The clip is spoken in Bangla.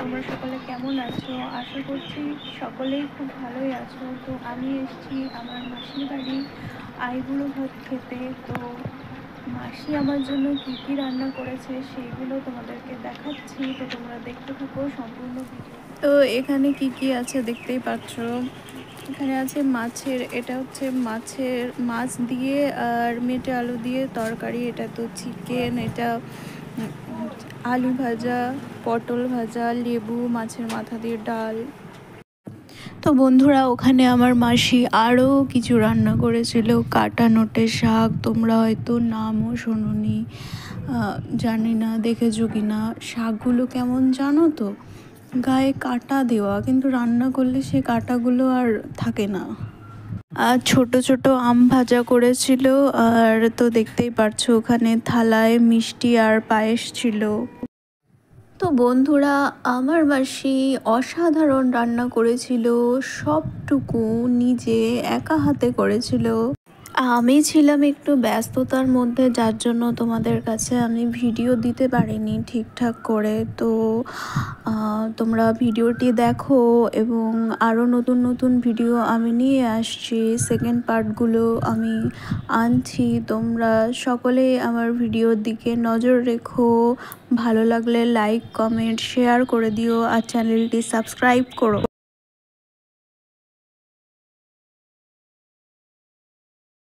তোমরা সকলে কেমন আছো? আশা করছি সকলেই খুব ভালোই আছো। তো আমি এসেছি আমার মাসির বাড়ি আইবুড়ো ভাত খেতে। তো মাসি আমার জন্য কি কি রান্না করেছে সেইগুলো তোমাদেরকে দেখাচ্ছি। তো তোমরা দেখতে থাকো সম্পূর্ণ ভিডিও। তো এখানে কি কি আছে দেখতেই পাচ্ছ। এখানে আছে এটা হচ্ছে মাছ দিয়ে আর মেটে আলু দিয়ে তরকারি। এটা তো চিকেন, এটা আলু ভাজা, পটল ভাজা, লেবু, মাছের মাথা দিয়ে ডাল। তো বন্ধুরা, ওখানে আমার মাসি আরও কিছু রান্না করেছিল। কাটা নোটে শাক, তোমরা হয়তো নামও শোনোনি, জানি না দেখেছো কি না। শাকগুলো কেমন জানো তো, গায়ে কাটা দেওয়া, কিন্তু রান্না করলে সে কাটাগুলো আর থাকে না। আর ছোট ছোট আম ভাজা করেছিল। আর তো দেখতেই পারছো ওখানে থালায় মিষ্টি আর পায়েস ছিল। তো বন্ধুরা, আমার মাসি অসাধারণ রান্না করেছিল, সবটুকু নিজে একা হাতে করেছিল। আমি ছিলাম একটু ব্যস্ততার মধ্যে, যার জন্য তোমাদের কাছে আমি ভিডিও দিতে পারিনি ঠিকঠাক করে। তো তোমরা ভিডিওটি দেখো, এবং আরও নতুন নতুন ভিডিও আমি নিয়ে আসছি, সেকেন্ড পার্টগুলো আমি আনছি। তোমরা সকলে আমার ভিডিওর দিকে নজর রেখো, ভালো লাগলে লাইক, কমেন্ট, শেয়ার করে দিও, আর চ্যানেলটি সাবস্ক্রাইব করো।